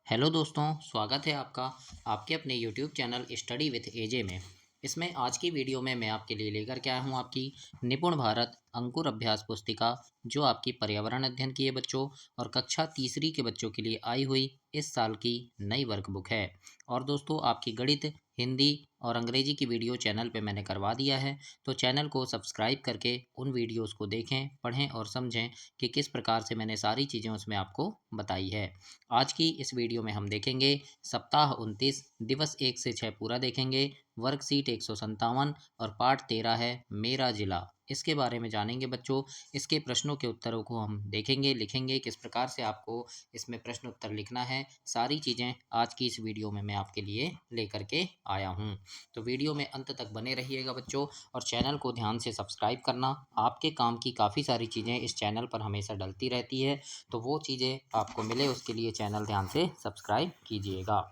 Hello दोस्तों, स्वागत है आपका आपके अपने यूट्यूब चैनल स्टडी विथ एजे में। इसमें आज की वीडियो में मैं आपके लिए लेकर के आया हूँ आपकी निपुण भारत अंकुर अभ्यास पुस्तिका, जो आपकी पर्यावरण अध्ययन की है बच्चों और कक्षा तीसरी के बच्चों के लिए आई हुई इस साल की नई वर्कबुक है। और दोस्तों, आपकी गणित, हिंदी और अंग्रेजी की वीडियो चैनल पे मैंने करवा दिया है, तो चैनल को सब्सक्राइब करके उन वीडियोस को देखें, पढ़ें और समझें कि किस प्रकार से मैंने सारी चीज़ें उसमें आपको बताई है। आज की इस वीडियो में हम देखेंगे सप्ताह 29, दिवस 1 से 6 पूरा देखेंगे, वर्कशीट 157 और पाठ 13 है मेरा जिला। इसके बारे में जानेंगे बच्चों। इसके प्रश्नों के उत्तरों को हम देखेंगे, लिखेंगे, किस प्रकार से आपको इसमें प्रश्न उत्तर लिखना है। सारी चीज़ें आज की इस वीडियो में मैं आपके लिए लेकर के आया हूँ। तो वीडियो में अंत तक बने रहिएगा बच्चों, और चैनल को ध्यान से सब्सक्राइब करना। आपके काम की काफ़ी सारी चीज़ें इस चैनल पर हमेशा डलती रहती है, तो वो चीज़ें आपको मिले उसके लिए चैनल ध्यान से सब्सक्राइब कीजिएगा।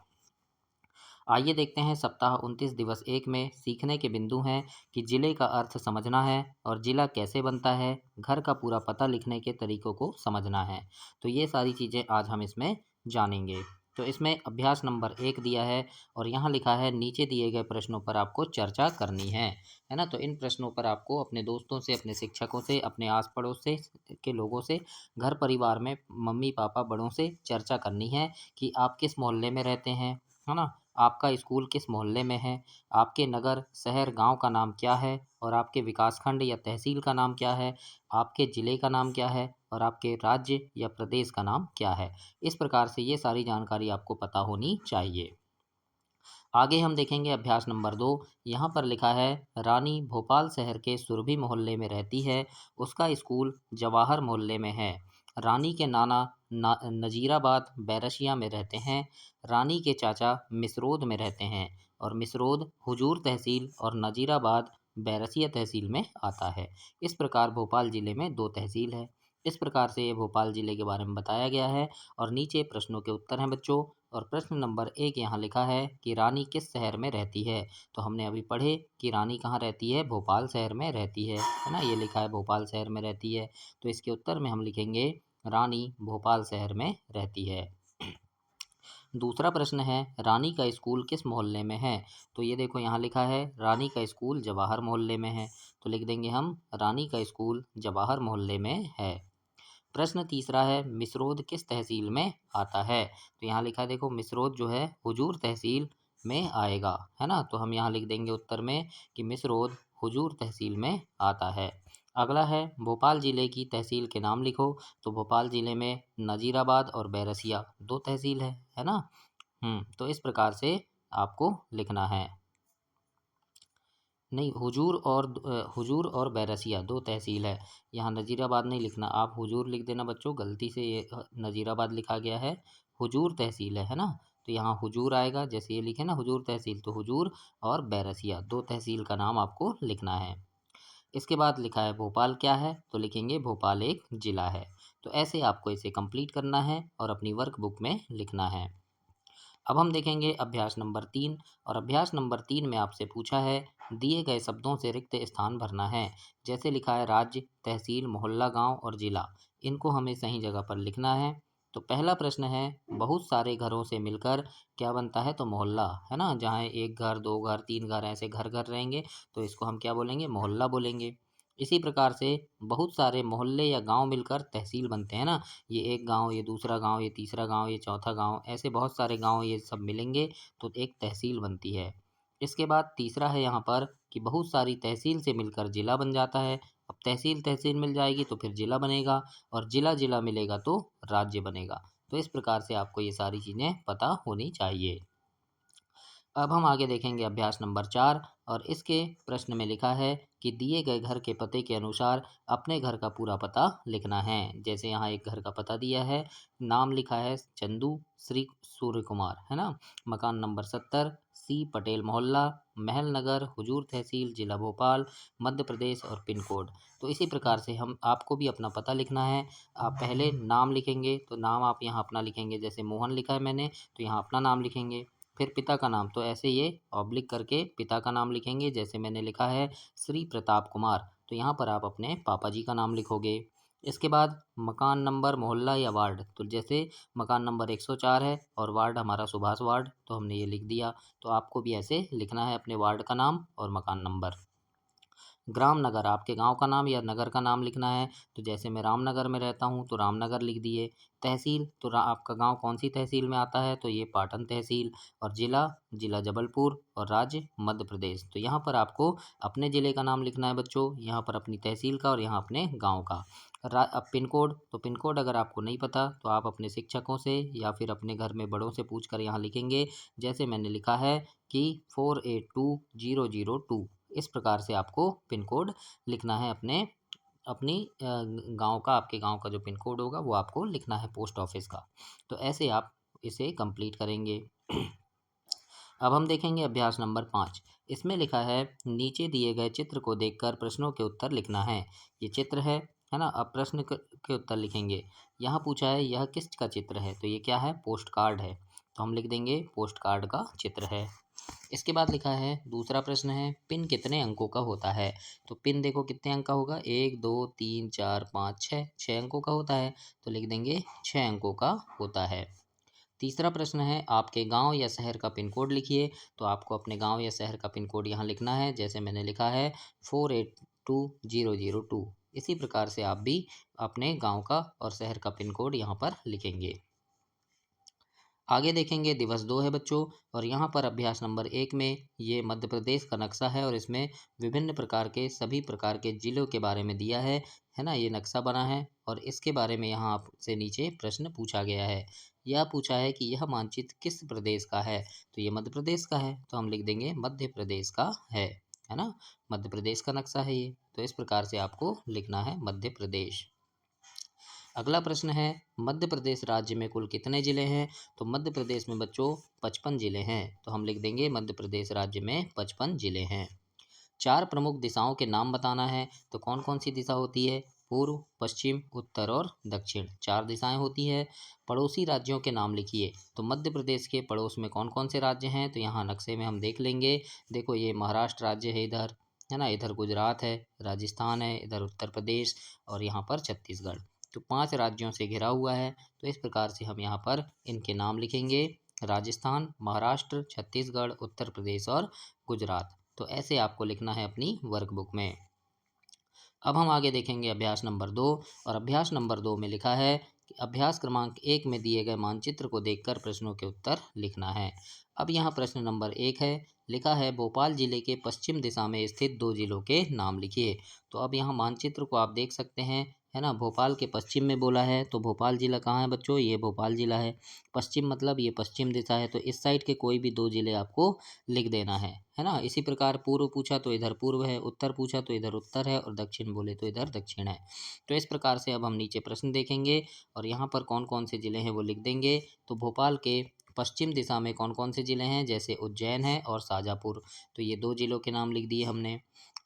आइए देखते हैं सप्ताह 29 दिवस 1 में सीखने के बिंदु हैं कि जिले का अर्थ समझना है और जिला कैसे बनता है, घर का पूरा पता लिखने के तरीकों को समझना है। तो ये सारी चीज़ें आज हम इसमें जानेंगे। तो इसमें अभ्यास नंबर 1 दिया है और यहाँ लिखा है नीचे दिए गए प्रश्नों पर आपको चर्चा करनी है ना। तो इन प्रश्नों पर आपको अपने दोस्तों से, अपने शिक्षकों से, अपने आस पड़ोस से के लोगों से, घर परिवार में मम्मी पापा बड़ों से चर्चा करनी है कि आप किस मोहल्ले में रहते हैं, है ना। आपका स्कूल किस मोहल्ले में है, आपके नगर, शहर, गांव का नाम क्या है और आपके विकासखंड या तहसील का नाम क्या है, आपके ज़िले का नाम क्या है और आपके राज्य या प्रदेश का नाम क्या है। इस प्रकार से ये सारी जानकारी आपको पता होनी चाहिए। आगे हम देखेंगे अभ्यास नंबर 2। यहाँ पर लिखा है रानी भोपाल शहर के सुरभि मोहल्ले में रहती है, उसका स्कूल जवाहर मोहल्ले में है। रानी के नाना नजीराबाद बैरसिया में रहते हैं। रानी के चाचा मिसरोद में रहते हैं और मिसरोद हुजूर तहसील और नजीराबाद बैरसिया तहसील में आता है। इस प्रकार भोपाल जिले में 2 तहसील है। इस प्रकार से ये भोपाल जिले के बारे में बताया गया है और नीचे प्रश्नों के उत्तर हैं बच्चों। और प्रश्न नंबर 1 यहाँ लिखा है कि रानी किस शहर में रहती है। तो हमने अभी पढ़े कि रानी कहाँ रहती है, भोपाल शहर में रहती है ना। ये लिखा है भोपाल शहर में रहती है, तो इसके उत्तर में हम लिखेंगे रानी भोपाल शहर में रहती है। दूसरा प्रश्न है रानी का स्कूल किस मोहल्ले में है। तो ये देखो यहाँ लिखा है रानी का स्कूल जवाहर मोहल्ले में है, तो लिख देंगे हम रानी का स्कूल जवाहर मोहल्ले में है। प्रश्न तीसरा है मिसरोद किस तहसील में आता है। तो यहाँ लिखा है देखो मिसरोद जो है हुजूर तहसील में आएगा, है ना। तो हम यहाँ लिख देंगे उत्तर में कि मिसरोद हुजूर तहसील में आता है। अगला है भोपाल जिले की तहसील के नाम लिखो। तो भोपाल जिले में नजीराबाद और बैरसिया 2 तहसील है ना। तो इस प्रकार से आपको लिखना है। नहीं, हुजूर और बैरसिया 2 तहसील है। यहाँ नज़ीराबाद नहीं लिखना, आप हुजूर लिख देना बच्चों, गलती से ये नज़ीराबाद लिखा गया है, हुजूर तहसील है ना। तो यहाँ हुजूर आएगा, जैसे ये लिखे ना हुजूर तहसील, तो हुजूर और बैरसिया 2 तहसील का नाम आपको लिखना है। इसके बाद लिखा है भोपाल क्या है, तो लिखेंगे भोपाल एक ज़िला है। तो ऐसे आपको इसे कंप्लीट करना है और अपनी वर्कबुक में लिखना है। अब हम देखेंगे अभ्यास नंबर 3। और अभ्यास नंबर 3 में आपसे पूछा है दिए गए शब्दों से रिक्त स्थान भरना है। जैसे लिखा है राज्य, तहसील, मोहल्ला, गांव और जिला, इनको हमें सही जगह पर लिखना है। तो पहला प्रश्न है बहुत सारे घरों से मिलकर क्या बनता है, तो मोहल्ला, है ना। जहाँ एक घर, 2 घर, 3 घर ऐसे घर घर रहेंगे तो इसको हम क्या बोलेंगे, मोहल्ला बोलेंगे। इसी प्रकार से बहुत सारे मोहल्ले या गांव मिलकर तहसील बनते हैं ना। ये एक गांव, ये दूसरा गांव, ये तीसरा गांव, ये चौथा गांव, ऐसे बहुत सारे गांव ये सब मिलेंगे तो एक तहसील बनती है। इसके बाद तीसरा है यहाँ पर कि बहुत सारी तहसील से मिलकर जिला बन जाता है। अब तहसील तहसील मिल जाएगी तो फिर जिला बनेगा और जिला जिला मिलेगा तो राज्य बनेगा। तो इस प्रकार से आपको ये सारी चीज़ें पता होनी चाहिए। अब हम आगे देखेंगे अभ्यास नंबर 4। और इसके प्रश्न में लिखा है कि दिए गए घर के पते के अनुसार अपने घर का पूरा पता लिखना है। जैसे यहाँ एक घर का पता दिया है, नाम लिखा है चंदू श्री सूर्य कुमार, है ना। मकान नंबर 70, सी पटेल मोहल्ला, महल नगर, हुजूर तहसील, जिला भोपाल, मध्य प्रदेश और पिन कोड। तो इसी प्रकार से हम आपको भी अपना पता लिखना है। आप पहले नाम लिखेंगे, तो नाम आप यहाँ अपना लिखेंगे, जैसे मोहन लिखा है मैंने तो यहाँ अपना नाम लिखेंगे। फिर पिता का नाम, तो ऐसे ये ऑब्लिक करके पिता का नाम लिखेंगे, जैसे मैंने लिखा है श्री प्रताप कुमार, तो यहाँ पर आप अपने पापा जी का नाम लिखोगे। इसके बाद मकान नंबर, मोहल्ला या वार्ड, तो जैसे मकान नंबर 104 है और वार्ड हमारा सुभाष वार्ड, तो हमने ये लिख दिया। तो आपको भी ऐसे लिखना है अपने वार्ड का नाम और मकान नंबर। ग्राम नगर, आपके गांव का नाम या नगर का नाम लिखना है। तो जैसे मैं रामनगर में रहता हूँ तो रामनगर लिख दिए। तहसील, तो आपका गांव कौन सी तहसील में आता है, तो ये पाटन तहसील। और जिला, जिला जबलपुर। और राज्य मध्य प्रदेश। तो यहाँ पर आपको अपने ज़िले का नाम लिखना है बच्चों, यहाँ पर अपनी तहसील का और यहाँ अपने गाँव का। अब पिन कोड, तो पिन कोड अगर आपको नहीं पता तो आप अपने शिक्षकों से या फिर अपने घर में बड़ों से पूछ कर यहाँ लिखेंगे। जैसे मैंने लिखा है कि 482002, इस प्रकार से आपको पिन कोड लिखना है अपनी गांव का। आपके गांव का जो पिन कोड होगा वो आपको लिखना है पोस्ट ऑफिस का। तो ऐसे आप इसे कंप्लीट करेंगे। अब हम देखेंगे अभ्यास नंबर 5। इसमें लिखा है नीचे दिए गए चित्र को देखकर प्रश्नों के उत्तर लिखना है। ये चित्र है ना। अब प्रश्न के उत्तर लिखेंगे। यहाँ पूछा है यह किसका चित्र है, तो ये क्या है, पोस्ट कार्ड है। तो हम लिख देंगे पोस्ट कार्ड का चित्र है। इसके बाद लिखा है दूसरा प्रश्न है पिन कितने अंकों का होता है। तो पिन देखो कितने अंक का होगा, 1 2 3 4 5 6, 6 अंकों का होता है। तो लिख देंगे 6 अंकों का होता है। तीसरा प्रश्न है आपके गांव या शहर का पिन कोड लिखिए। तो आपको अपने गांव या शहर का पिन कोड यहाँ लिखना है। जैसे मैंने लिखा है 482002। इसी प्रकार से आप भी अपने गांव का और शहर का पिन कोड यहाँ पर लिखेंगे। आगे देखेंगे दिवस 2 है बच्चों, और यहाँ पर अभ्यास नंबर 1 में ये मध्य प्रदेश का नक्शा है और इसमें विभिन्न प्रकार के सभी प्रकार के जिलों के बारे में दिया है ना। ये नक्शा बना है और इसके बारे में यहाँ आपसे नीचे प्रश्न पूछा गया है। यह पूछा है कि यह मानचित्र किस प्रदेश का है, तो ये मध्य प्रदेश का है। तो हम लिख देंगे मध्य प्रदेश का है ना। मध्य प्रदेश का नक्शा है ये। तो इस प्रकार से आपको लिखना है मध्य प्रदेश। अगला प्रश्न है मध्य प्रदेश राज्य में कुल कितने जिले हैं। तो मध्य प्रदेश में बच्चों 55 जिले हैं। तो हम लिख देंगे मध्य प्रदेश राज्य में 55 जिले हैं। 4 प्रमुख दिशाओं के नाम बताना है। तो कौन कौन सी दिशा होती है, पूर्व, पश्चिम, उत्तर और दक्षिण, 4 दिशाएं होती है। पड़ोसी राज्यों के नाम लिखिए। तो मध्य प्रदेश के पड़ोस में कौन कौन से राज्य हैं, तो यहाँ नक्शे में हम देख लेंगे। देखो ये महाराष्ट्र राज्य है इधर, है ना। इधर गुजरात है, राजस्थान है, इधर उत्तर प्रदेश और यहाँ पर छत्तीसगढ़। तो 5 राज्यों से घिरा हुआ है। तो इस प्रकार से हम यहाँ पर इनके नाम लिखेंगे, राजस्थान, महाराष्ट्र, छत्तीसगढ़, उत्तर प्रदेश और गुजरात। तो ऐसे आपको लिखना है अपनी वर्कबुक में। अब हम आगे देखेंगे अभ्यास नंबर 2, और अभ्यास नंबर 2 में लिखा है कि अभ्यास क्रमांक 1 में दिए गए मानचित्र को देखकर प्रश्नों के उत्तर लिखना है। अब यहाँ प्रश्न नंबर 1 है, लिखा है भोपाल जिले के पश्चिम दिशा में स्थित 2 जिलों के नाम लिखिए। तो अब यहाँ मानचित्र को आप देख सकते हैं, है ना। भोपाल के पश्चिम में बोला है, तो भोपाल जिला कहाँ है बच्चों, ये भोपाल जिला है। पश्चिम मतलब ये पश्चिम दिशा है, तो इस साइड के कोई भी 2 जिले आपको लिख देना है ना। इसी प्रकार पूर्व पूछा तो इधर पूर्व है, उत्तर पूछा तो इधर उत्तर है और दक्षिण बोले तो इधर दक्षिण है। तो इस प्रकार से अब हम नीचे प्रश्न देखेंगे और यहाँ पर कौन कौन से जिले हैं वो लिख देंगे। तो भोपाल के पश्चिम दिशा में कौन कौन से जिले हैं, जैसे उज्जैन है और शाजापुर। तो ये 2 जिलों के नाम लिख दिए हमने।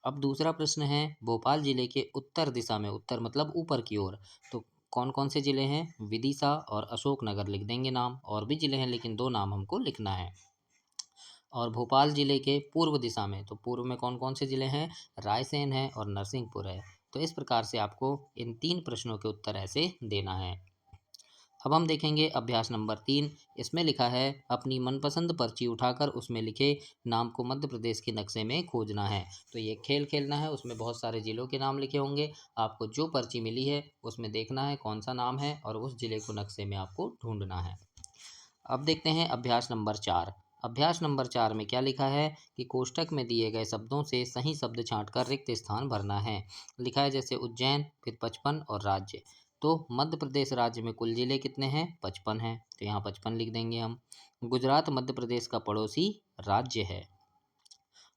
अब दूसरा प्रश्न है भोपाल जिले के उत्तर दिशा में, उत्तर मतलब ऊपर की ओर, तो कौन कौन से जिले हैं, विदिशा और अशोकनगर लिख देंगे नाम। और भी जिले हैं लेकिन 2 नाम हमको लिखना है। और भोपाल जिले के पूर्व दिशा में, तो पूर्व में कौन कौन से जिले हैं, रायसेन है और नरसिंहपुर है। तो इस प्रकार से आपको इन 3 प्रश्नों के उत्तर ऐसे देना है। अब हम देखेंगे अभ्यास नंबर 3। इसमें लिखा है अपनी मनपसंद पर्ची उठाकर उसमें लिखे नाम को मध्य प्रदेश के नक्शे में खोजना है। तो ये खेल खेलना है, उसमें बहुत सारे जिलों के नाम लिखे होंगे। आपको जो पर्ची मिली है उसमें देखना है कौन सा नाम है और उस जिले को नक्शे में आपको ढूंढना है। अब देखते हैं अभ्यास नंबर 4। अभ्यास नंबर 4 में क्या लिखा है कि कोष्ठक में दिए गए शब्दों से सही शब्द छांटकर रिक्त स्थान भरना है। लिखा है जैसे उज्जैन, फिर 55 और राज्य। तो मध्य प्रदेश राज्य में कुल जिले कितने हैं, 55 हैं। तो यहाँ 55 लिख देंगे हम। गुजरात मध्य प्रदेश का पड़ोसी राज्य है।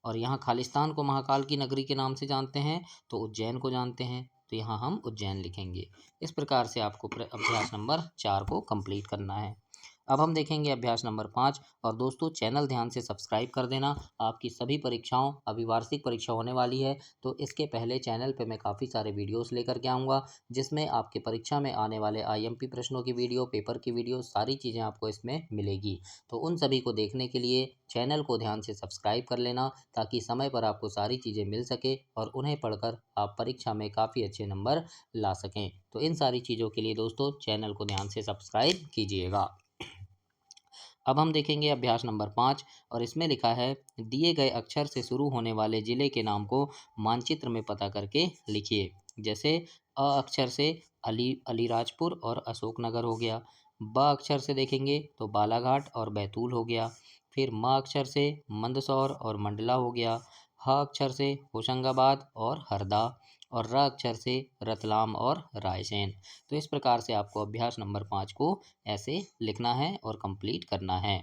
और यहाँ खालिस्तान को महाकाल की नगरी के नाम से जानते हैं, तो उज्जैन को जानते हैं। तो यहाँ हम उज्जैन लिखेंगे। इस प्रकार से आपको अभ्यास नंबर 4 को कंप्लीट करना है। अब हम देखेंगे अभ्यास नंबर 5। और दोस्तों चैनल ध्यान से सब्सक्राइब कर देना। आपकी सभी परीक्षाओं, अभी वार्षिक परीक्षा होने वाली है, तो इसके पहले चैनल पे मैं काफ़ी सारे वीडियोस लेकर के आऊँगा, जिसमें आपके परीक्षा में आने वाले आईएमपी प्रश्नों की वीडियो, पेपर की वीडियो, सारी चीज़ें आपको इसमें मिलेगी। तो उन सभी को देखने के लिए चैनल को ध्यान से सब्सक्राइब कर लेना, ताकि समय पर आपको सारी चीज़ें मिल सके और उन्हें पढ़कर आप परीक्षा में काफ़ी अच्छे नंबर ला सकें। तो इन सारी चीज़ों के लिए दोस्तों चैनल को ध्यान से सब्सक्राइब कीजिएगा। अब हम देखेंगे अभ्यास नंबर 5। और इसमें लिखा है, दिए गए अक्षर से शुरू होने वाले जिले के नाम को मानचित्र में पता करके लिखिए। जैसे अ अक्षर से अलीराजपुर और अशोकनगर हो गया। ब अक्षर से देखेंगे तो बालाघाट और बैतूल हो गया। फिर म अक्षर से मंदसौर और मंडला हो गया। ह अक्षर से होशंगाबाद और हरदा। और र अक्षर से रतलाम और रायसेन। तो इस प्रकार से आपको अभ्यास नंबर 5 को ऐसे लिखना है और कंप्लीट करना है।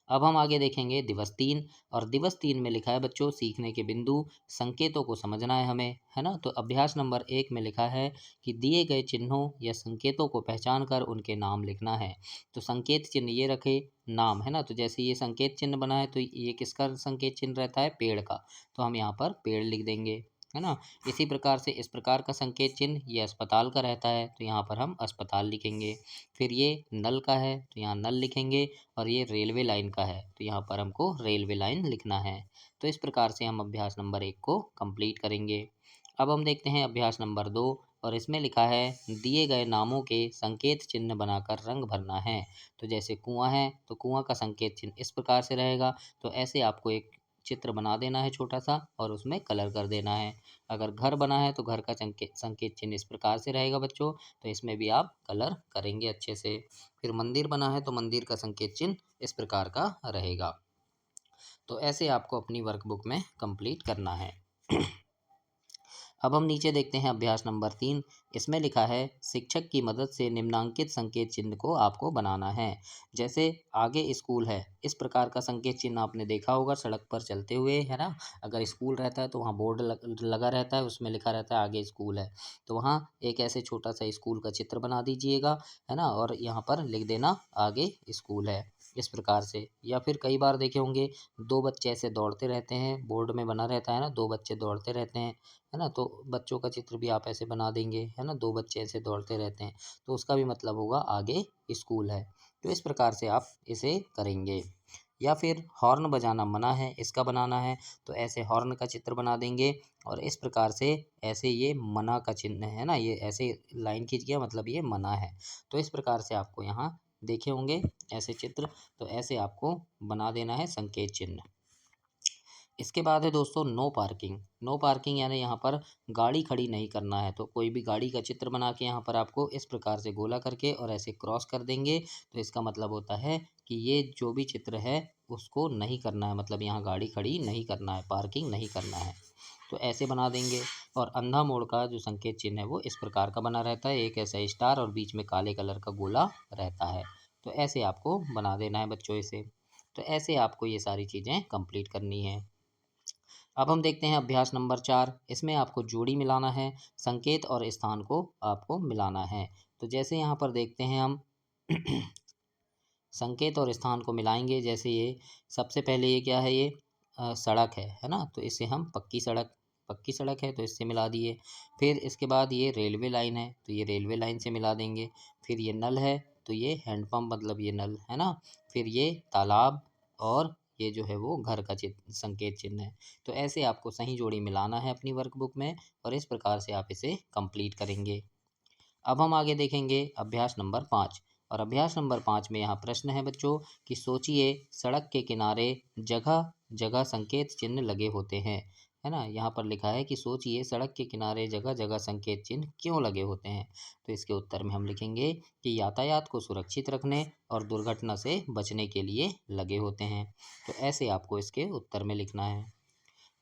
अब हम आगे देखेंगे दिवस 3। और दिवस 3 में लिखा है बच्चों, सीखने के बिंदु, संकेतों को समझना है हमें, है ना। तो अभ्यास नंबर 1 में लिखा है कि दिए गए चिन्हों या संकेतों को पहचान कर उनके नाम लिखना है। तो संकेत चिन्ह ये रखे, नाम, है ना। तो जैसे ये संकेत चिन्ह बना है, तो ये किसका संकेत चिन्ह रहता है? पेड़ का। तो हम यहाँ पर पेड़ लिख देंगे, है ना। इसी प्रकार से इस प्रकार का संकेत चिन्ह ये अस्पताल का रहता है, तो यहाँ पर हम अस्पताल लिखेंगे। फिर ये नल का है, तो यहाँ नल लिखेंगे। और ये रेलवे लाइन का है, तो यहाँ पर हमको रेलवे लाइन लिखना है। तो इस प्रकार से हम अभ्यास नंबर 1 को कंप्लीट करेंगे। अब हम देखते हैं अभ्यास नंबर 2। और इसमें लिखा है, दिए गए नामों के संकेत चिन्ह बनाकर रंग भरना है। तो जैसे कुआं है, तो कुआं का संकेत चिन्ह इस प्रकार से रहेगा। तो ऐसे आपको एक चित्र बना देना है छोटा सा, और उसमें कलर कर देना है। अगर घर बना है, तो घर का संकेत चिन्ह इस प्रकार से रहेगा बच्चों। तो इसमें भी आप कलर करेंगे अच्छे से। फिर मंदिर बना है, तो मंदिर का संकेत चिन्ह इस प्रकार का रहेगा। तो ऐसे आपको अपनी वर्कबुक में कंप्लीट करना है। अब हम नीचे देखते हैं अभ्यास नंबर 3। इसमें लिखा है, शिक्षक की मदद से निम्नांकित संकेत चिन्ह को आपको बनाना है। जैसे आगे स्कूल है, इस प्रकार का संकेत चिन्ह आपने देखा होगा सड़क पर चलते हुए, है ना। अगर स्कूल रहता है तो वहाँ बोर्ड लगा रहता है, उसमें लिखा रहता है आगे स्कूल है। तो वहाँ एक ऐसे छोटा सा स्कूल का चित्र बना दीजिएगा, है ना। और यहाँ पर लिख देना आगे स्कूल है, इस प्रकार से। या फिर कई बार देखे होंगे, दो बच्चे ऐसे दौड़ते रहते हैं, बोर्ड में बना रहता है ना, दो बच्चे दौड़ते रहते हैं, है ना। तो बच्चों का चित्र भी आप ऐसे बना देंगे, है ना, दो बच्चे ऐसे दौड़ते रहते हैं, तो उसका भी मतलब होगा आगे स्कूल है। तो इस प्रकार से आप इसे करेंगे। या फिर हॉर्न बजाना मना है, इसका बनाना है, तो ऐसे हॉर्न का चित्र बना देंगे। और इस प्रकार से ऐसे ये मना का चिन्ह है ना, ये ऐसे लाइन खींच गया, मतलब ये मना है। तो इस प्रकार से आपको यहाँ देखे होंगे ऐसे चित्र, तो ऐसे आपको बना देना है संकेत चिन्ह। इसके बाद है दोस्तों नो पार्किंग। नो पार्किंग यानी यहाँ पर गाड़ी खड़ी नहीं करना है। तो कोई भी गाड़ी का चित्र बना के यहाँ पर आपको इस प्रकार से गोला करके और ऐसे क्रॉस कर देंगे, तो इसका मतलब होता है कि ये जो भी चित्र है उसको नहीं करना है, मतलब यहाँ गाड़ी खड़ी नहीं करना है, पार्किंग नहीं करना है। तो ऐसे बना देंगे। और अंधा मोड़ का जो संकेत चिन्ह है वो इस प्रकार का बना रहता है, एक ऐसा स्टार और बीच में काले कलर का गोला रहता है। तो ऐसे आपको बना देना है बच्चों इसे। तो ऐसे आपको ये सारी चीज़ें कंप्लीट करनी है। अब हम देखते हैं अभ्यास नंबर 4। इसमें आपको जोड़ी मिलाना है, संकेत और स्थान को आपको मिलाना है। तो जैसे यहाँ पर देखते हैं हम संकेत और स्थान को मिलाएंगे। जैसे ये सबसे पहले ये क्या है, ये सड़क है ना। तो इससे हम पक्की सड़क है, तो इससे मिला दिए। फिर इसके बाद ये रेलवे लाइन है, तो ये रेलवे लाइन से मिला देंगे। फिर ये नल है, तो ये हैंडपम्प, मतलब ये नल है ना। फिर ये तालाब, और ये जो है वो घर का संकेत चिन्ह है। तो ऐसे आपको सही जोड़ी मिलाना है अपनी वर्कबुक में, और इस प्रकार से आप इसे कंप्लीट करेंगे। अब हम आगे देखेंगे अभ्यास नंबर 5। और अभ्यास नंबर 5 में यहाँ प्रश्न है बच्चों कि सोचिए, सड़क के किनारे जगह जगह संकेत चिन्ह लगे होते हैं, है ना। यहाँ पर लिखा है कि सोचिए, सड़क के किनारे जगह जगह संकेत चिन्ह क्यों लगे होते हैं। तो इसके उत्तर में हम लिखेंगे कि यातायात को सुरक्षित रखने और दुर्घटना से बचने के लिए लगे होते हैं। तो ऐसे आपको इसके उत्तर में लिखना है।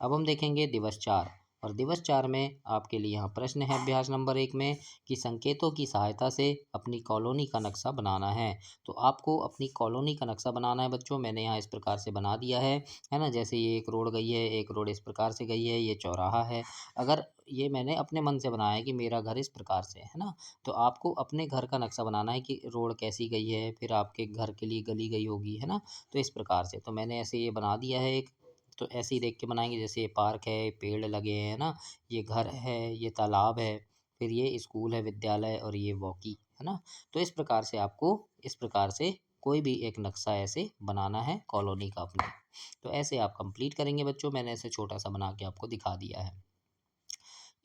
अब हम देखेंगे दिवस 4। और दिवस 4 में आपके लिए यहाँ प्रश्न है अभ्यास नंबर 1 में कि संकेतों की सहायता से अपनी कॉलोनी का नक्शा बनाना है। तो आपको अपनी कॉलोनी का नक्शा बनाना है बच्चों। मैंने यहाँ इस प्रकार से बना दिया है ना। जैसे ये एक रोड गई है, एक रोड इस प्रकार से गई है, ये चौराहा है। अगर ये मैंने अपने मन से बनाया है कि मेरा घर इस प्रकार से है ना, तो आपको अपने घर का नक्शा बनाना है कि रोड कैसी गई है, फिर आपके घर के लिए गली गई होगी, है ना। तो इस प्रकार से तो मैंने ऐसे ये बना दिया है एक। तो ऐसे ही देख के बनाएंगे, जैसे ये पार्क है, पेड़ लगे हैं ना, ये घर है, ये तालाब है, फिर ये स्कूल है, विद्यालय, और ये वॉकी है ना। तो इस प्रकार से आपको इस प्रकार से कोई भी एक नक्शा ऐसे बनाना है कॉलोनी का अपने। तो ऐसे आप कंप्लीट करेंगे बच्चों। मैंने ऐसे छोटा सा बना के आपको दिखा दिया है।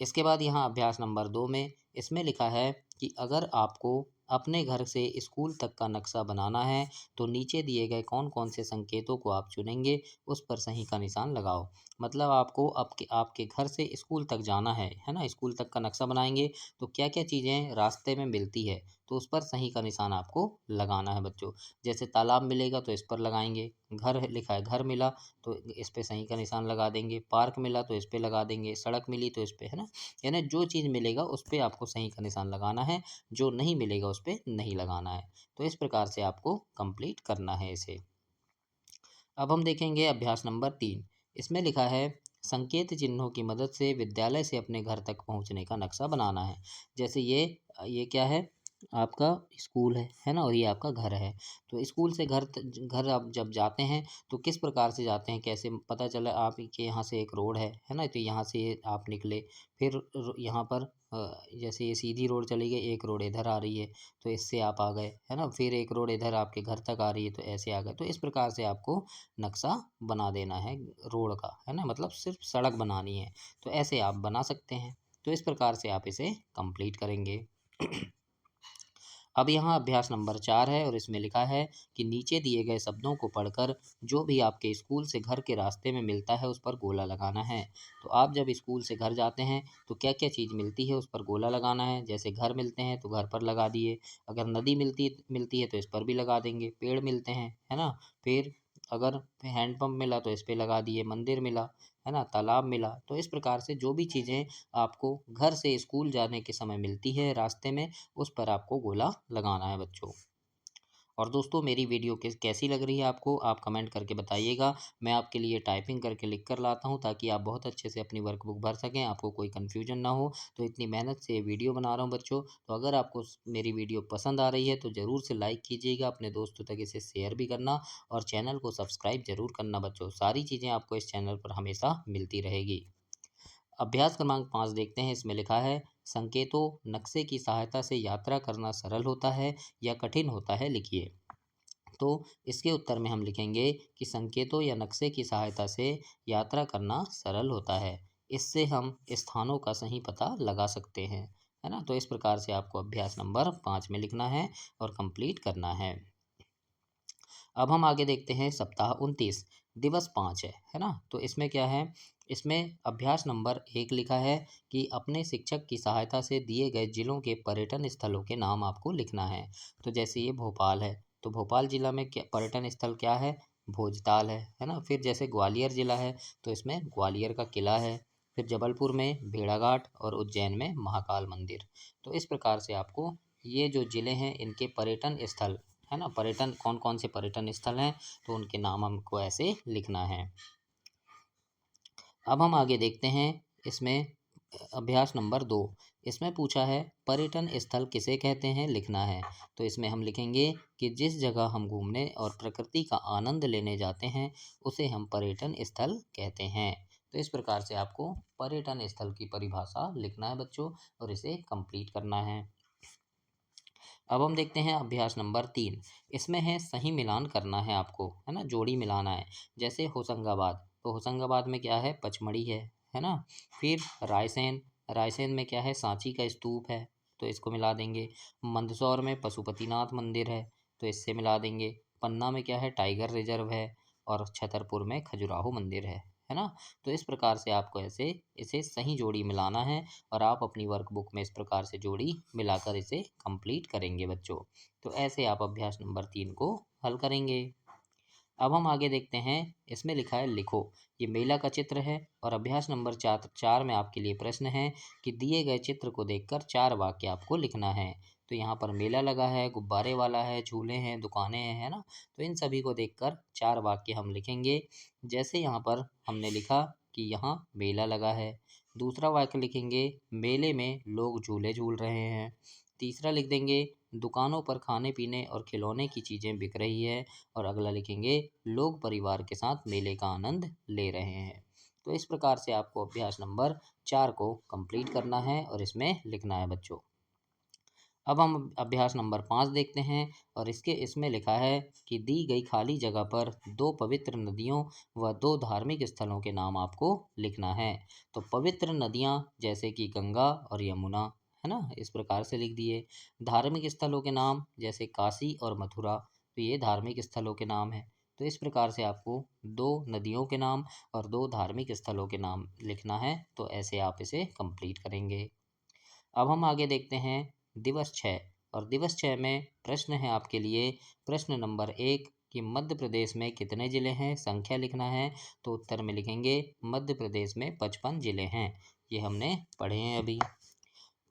इसके बाद यहाँ अभ्यास नंबर 2 में इसमें लिखा है कि अगर आपको अपने घर से स्कूल तक का नक्शा बनाना है तो नीचे दिए गए कौन कौन से संकेतों को आप चुनेंगे, उस पर सही का निशान लगाओ। मतलब आपको आपके आपके घर से स्कूल तक जाना है ना। स्कूल तक का नक्शा बनाएंगे तो क्या क्या चीज़ें रास्ते में मिलती है, तो उस पर सही का निशान आपको लगाना है बच्चों। जैसे तालाब मिलेगा तो इस पर लगाएंगे, घर लिखा है, घर मिला तो इस पे सही का निशान लगा देंगे, पार्क मिला तो इस पे लगा देंगे, सड़क मिली तो इस पे, है ना। यानी जो चीज़ मिलेगा उस पे आपको सही का निशान लगाना है, जो नहीं मिलेगा उस पे नहीं लगाना है। तो इस प्रकार से आपको कंप्लीट करना है इसे। अब हम देखेंगे अभ्यास नंबर 3। इसमें लिखा है संकेत चिन्हों की मदद से विद्यालय से अपने घर तक पहुंचने का नक्शा बनाना है। जैसे ये क्या है, आपका स्कूल है ना, और ये आपका घर है। तो स्कूल से घर आप जब जाते हैं तो किस प्रकार से जाते हैं, कैसे पता चला आप के यहाँ से एक रोड है ना, तो यहाँ से आप निकले, फिर यहाँ पर जैसे ये सीधी रोड चली गई, एक रोड इधर आ रही है तो इससे आप आ गए, है ना। फिर एक रोड इधर आपके घर तक आ रही है तो ऐसे आ गए। तो इस प्रकार से आपको नक्शा बना देना है रोड का, है ना, मतलब सिर्फ सड़क बनानी है। तो ऐसे आप बना सकते हैं। तो इस प्रकार से आप इसे कंप्लीट करेंगे। अब यहाँ अभ्यास नंबर 4 है और इसमें लिखा है कि नीचे दिए गए शब्दों को पढ़कर जो भी आपके स्कूल से घर के रास्ते में मिलता है उस पर गोला लगाना है। तो आप जब स्कूल से घर जाते हैं तो क्या क्या चीज़ मिलती है उस पर गोला लगाना है। जैसे घर मिलते हैं तो घर पर लगा दिए, अगर नदी मिलती मिलती है तो इस पर भी लगा देंगे, पेड़ मिलते हैं, है ना, फिर अगर हैंडपम्प मिला तो इस पे लगा दिए, मंदिर मिला, है ना, तालाब मिला। तो इस प्रकार से जो भी चीज़ें आपको घर से स्कूल जाने के समय मिलती है रास्ते में, उस पर आपको गोला लगाना है बच्चों। और दोस्तों मेरी वीडियो कैसी लग रही है आपको, आप कमेंट करके बताइएगा। मैं आपके लिए टाइपिंग करके लिख कर लाता हूँ ताकि आप बहुत अच्छे से अपनी वर्कबुक भर सकें, आपको कोई कन्फ्यूजन ना हो। तो इतनी मेहनत से ये वीडियो बना रहा हूँ बच्चों। तो अगर आपको मेरी वीडियो पसंद आ रही है तो ज़रूर से लाइक कीजिएगा, अपने दोस्तों तक इसे शेयर भी करना, और चैनल को सब्सक्राइब ज़रूर करना बच्चों। सारी चीज़ें आपको इस चैनल पर हमेशा मिलती रहेगी। अभ्यास क्रमांक 5 देखते हैं। इसमें लिखा है संकेतों नक्शे की सहायता से यात्रा करना सरल होता है या कठिन होता है, लिखिए। तो इसके उत्तर में हम लिखेंगे कि संकेतों या नक्शे की सहायता से यात्रा करना सरल होता है। इससे हम स्थानों का सही पता लगा सकते हैं, है ना। तो इस प्रकार से आपको अभ्यास नंबर 5 में लिखना है और कंप्लीट करना है। अब हम आगे देखते हैं सप्ताह 29 दिवस 5 है ना। तो इसमें क्या है, इसमें अभ्यास नंबर 1 लिखा है कि अपने शिक्षक की सहायता से दिए गए जिलों के पर्यटन स्थलों के नाम आपको लिखना है। तो जैसे ये भोपाल है तो भोपाल जिला में क्या पर्यटन स्थल क्या है, भोजताल है ना। फिर जैसे ग्वालियर जिला है तो इसमें ग्वालियर का किला है। फिर जबलपुर में भेड़ाघाट और उज्जैन में महाकाल मंदिर। तो इस प्रकार से आपको ये जो जिले हैं इनके पर्यटन स्थल, है ना, पर्यटन कौन कौन से पर्यटन स्थल हैं तो उनके नाम हमको ऐसे लिखना है। अब हम आगे देखते हैं। इसमें अभ्यास नंबर 2, इसमें पूछा है पर्यटन स्थल किसे कहते हैं, लिखना है। तो इसमें हम लिखेंगे कि जिस जगह हम घूमने और प्रकृति का आनंद लेने जाते हैं उसे हम पर्यटन स्थल कहते हैं। तो इस प्रकार से आपको पर्यटन स्थल की परिभाषा लिखना है बच्चों और इसे कंप्लीट करना है। अब हम देखते हैं अभ्यास नंबर 3। इसमें है सही मिलान करना है आपको, है ना, जोड़ी मिलाना है। जैसे होशंगाबाद, तो होशंगाबाद में क्या है, पचमढ़ी है ना। फिर रायसेन, रायसेन में क्या है, सांची का स्तूप है, तो इसको मिला देंगे। मंदसौर में पशुपतिनाथ मंदिर है, तो इससे मिला देंगे। पन्ना में क्या है, टाइगर रिजर्व है। और छतरपुर में खजुराहो मंदिर है ना। तो इस प्रकार से आपको ऐसे इसे सही जोड़ी मिलाना है और आप अपनी वर्कबुक में इस प्रकार से जोड़ी मिलाकर इसे कंप्लीट करेंगे बच्चों। तो ऐसे आप अभ्यास नंबर 3 को हल करेंगे। अब हम आगे देखते हैं, इसमें लिखा है लिखो। ये मेला का चित्र है और अभ्यास नंबर 4 में आपके लिए प्रश्न है कि दिए गए चित्र को देखकर 4 वाक्य आपको लिखना है। तो यहाँ पर मेला लगा है, गुब्बारे वाला है, झूले हैं, दुकानें हैं, है ना। तो इन सभी को देखकर 4 वाक्य हम लिखेंगे। जैसे यहाँ पर हमने लिखा कि यहाँ मेला लगा है। दूसरा वाक्य लिखेंगे, मेले में लोग झूले झूल रहे हैं। तीसरा लिख देंगे, दुकानों पर खाने पीने और खिलौने की चीज़ें बिक रही है। और अगला लिखेंगे, लोग परिवार के साथ मेले का आनंद ले रहे हैं। तो इस प्रकार से आपको अभ्यास नंबर 4 को कंप्लीट करना है और इसमें लिखना है बच्चों। अब हम अभ्यास नंबर 5 देखते हैं और इसमें लिखा है कि दी गई खाली जगह पर 2 पवित्र नदियों व 2 धार्मिक स्थलों के नाम आपको लिखना है। तो पवित्र नदियाँ जैसे कि गंगा और यमुना, है ना, इस प्रकार से लिख दिए। धार्मिक स्थलों के नाम जैसे काशी और मथुरा, तो ये धार्मिक स्थलों के नाम हैं। तो इस प्रकार से आपको 2 नदियों के नाम और 2 धार्मिक स्थलों के नाम लिखना है। तो ऐसे आप इसे कंप्लीट करेंगे। अब हम आगे देखते हैं दिवस 6, और दिवस 6 में प्रश्न है आपके लिए। प्रश्न नंबर 1 कि मध्य प्रदेश में कितने ज़िले हैं, संख्या लिखना है। तो उत्तर में लिखेंगे मध्य प्रदेश में 55 ज़िले हैं। ये हमने पढ़े हैं अभी।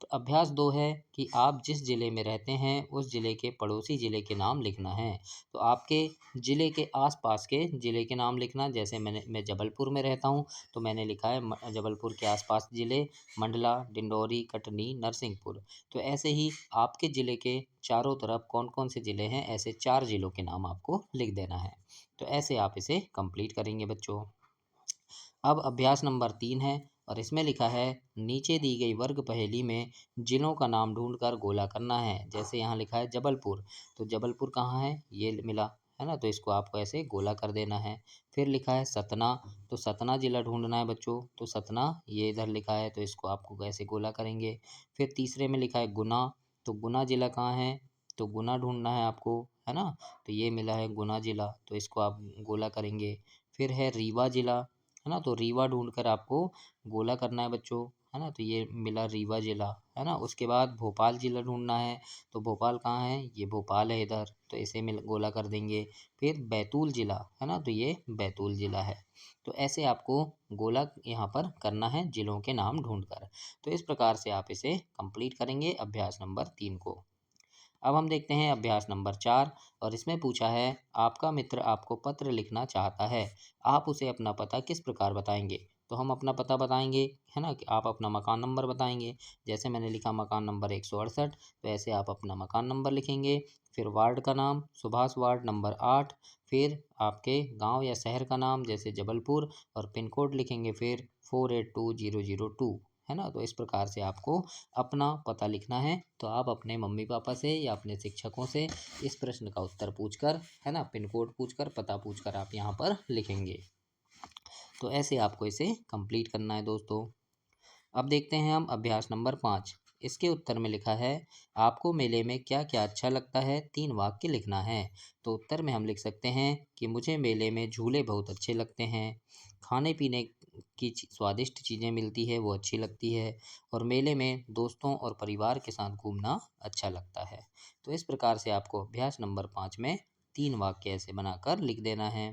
तो अभ्यास 2 है कि आप जिस ज़िले में रहते हैं उस ज़िले के पड़ोसी ज़िले के नाम लिखना है। तो आपके ज़िले के आसपास के ज़िले के नाम लिखना। जैसे मैं जबलपुर में रहता हूँ, तो मैंने लिखा है जबलपुर के आसपास ज़िले मंडला, डिंडौरी, कटनी, नरसिंहपुर। तो ऐसे ही आपके ज़िले के चारों तरफ कौन कौन से ज़िले हैं, ऐसे 4 ज़िलों के नाम आपको लिख देना है। तो ऐसे आप इसे कंप्लीट करेंगे बच्चों। अब अभ्यास नंबर 3 है और इसमें लिखा है, नीचे दी गई वर्ग पहेली में जिलों का नाम ढूंढकर गोला करना है। जैसे यहाँ लिखा है जबलपुर, तो जबलपुर कहाँ है, ये मिला, है ना। तो इसको आपको ऐसे गोला कर देना है। फिर लिखा है सतना, तो सतना जिला ढूंढना है बच्चों। तो सतना ये इधर लिखा है, तो इसको आपको ऐसे गोला करेंगे। फिर तीसरे में लिखा है गुना, तो गुना जिला कहाँ है, तो गुना ढूंढना है आपको, है ना। तो ये मिला है गुना जिला, तो इसको आप गोला करेंगे। फिर है रीवा जिला, है ना। तो रीवा ढूंढ कर आपको गोला करना है बच्चों, है ना। तो ये मिला रीवा जिला, है ना। उसके बाद भोपाल जिला ढूंढना है। तो भोपाल कहाँ है, ये भोपाल है इधर, तो इसे मिल गोला कर देंगे। फिर बैतूल जिला, है ना, तो ये बैतूल जिला है। तो ऐसे आपको गोला यहाँ पर करना है जिलों के नाम ढूंढकर। तो इस प्रकार से आप इसे कंप्लीट करेंगे अभ्यास नंबर 3 को। अब हम देखते हैं अभ्यास नंबर 4 और इसमें पूछा है, आपका मित्र आपको पत्र लिखना चाहता है, आप उसे अपना पता किस प्रकार बताएंगे। तो हम अपना पता बताएंगे, है ना, कि आप अपना मकान नंबर बताएंगे। जैसे मैंने लिखा मकान नंबर 168, तो ऐसे आप अपना मकान नंबर लिखेंगे। फिर वार्ड का नाम, सुभाष वार्ड नंबर 8। फिर आपके गांव या शहर का नाम जैसे जबलपुर, और पिन कोड लिखेंगे फिर 482002, है ना। तो इस प्रकार से आपको अपना पता लिखना है। तो आप अपने मम्मी पापा से या अपने शिक्षकों से इस प्रश्न का उत्तर पूछकर, है ना, पिन कोड पूछकर, पता पूछकर आप यहाँ पर लिखेंगे। तो ऐसे आपको इसे कंप्लीट करना है दोस्तों। अब देखते हैं हम अभ्यास नंबर 5। इसके उत्तर में लिखा है, आपको मेले में क्या क्या अच्छा लगता है, 3 वाक्य लिखना है। तो उत्तर में हम लिख सकते हैं कि मुझे मेले में झूले बहुत अच्छे लगते हैं, खाने पीने की स्वादिष्ट चीज़ें मिलती है वो अच्छी लगती है, और मेले में दोस्तों और परिवार के साथ घूमना अच्छा लगता है। तो इस प्रकार से आपको अभ्यास नंबर 5 में 3 वाक्य ऐसे बनाकर लिख देना है।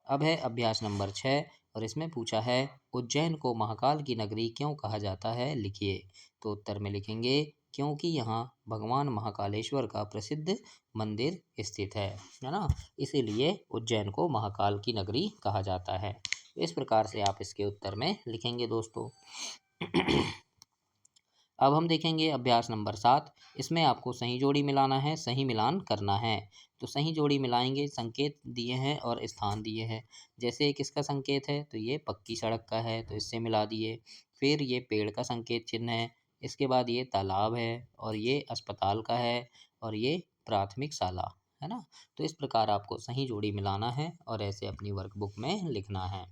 अब है अभ्यास नंबर 6 और इसमें पूछा है, उज्जैन को महाकाल की नगरी क्यों कहा जाता है, लिखिए। तो उत्तर में लिखेंगे, क्योंकि यहाँ भगवान महाकालेश्वर का प्रसिद्ध मंदिर स्थित है ना। इसीलिए उज्जैन को महाकाल की नगरी कहा जाता है। इस प्रकार से आप इसके उत्तर में लिखेंगे दोस्तों। अब हम देखेंगे अभ्यास नंबर 7। इसमें आपको सही जोड़ी मिलाना है, सही मिलान करना है। तो सही जोड़ी मिलाएंगे, संकेत दिए हैं और स्थान दिए हैं। जैसे किसका संकेत है, तो ये पक्की सड़क का है, तो इससे मिला दिए। फिर ये पेड़ का संकेत चिन्ह है। इसके बाद ये तालाब है, और ये अस्पताल का है, और ये प्राथमिक शाला, है ना। तो इस प्रकार आपको सही जोड़ी मिलाना है और ऐसे अपनी वर्कबुक में लिखना है।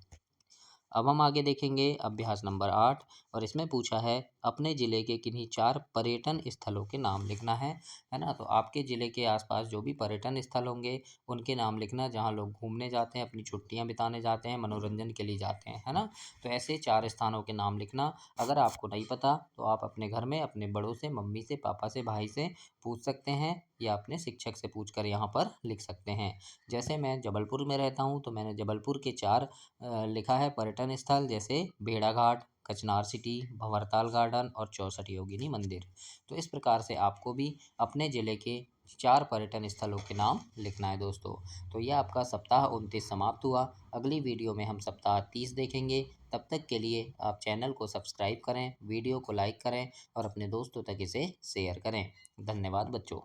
अब हम आगे देखेंगे अभ्यास नंबर 8 और इसमें पूछा है, अपने ज़िले के किन्हीं 4 पर्यटन स्थलों के नाम लिखना है ना। तो आपके ज़िले के आसपास जो भी पर्यटन स्थल होंगे उनके नाम लिखना, जहाँ लोग घूमने जाते हैं, अपनी छुट्टियाँ बिताने जाते हैं, मनोरंजन के लिए जाते हैं, है ना। तो ऐसे 4 स्थानों के नाम लिखना। अगर आपको नहीं पता तो आप अपने घर में अपने बड़ों से, मम्मी से, पापा से, भाई से पूछ सकते हैं, या अपने शिक्षक से पूछकर यहाँ पर लिख सकते हैं। जैसे मैं जबलपुर में रहता हूँ तो मैंने जबलपुर के 4 लिखा है पर्यटन स्थल, जैसे भेड़ाघाट, कचनार सिटी, भंवरताल गार्डन और 64 योगिनी मंदिर। तो इस प्रकार से आपको भी अपने ज़िले के 4 पर्यटन स्थलों के नाम लिखना है दोस्तों। तो यह आपका सप्ताह 29 समाप्त हुआ। अगली वीडियो में हम सप्ताह 30 देखेंगे। तब तक के लिए आप चैनल को सब्सक्राइब करें, वीडियो को लाइक करें और अपने दोस्तों तक इसे शेयर करें। धन्यवाद बच्चों।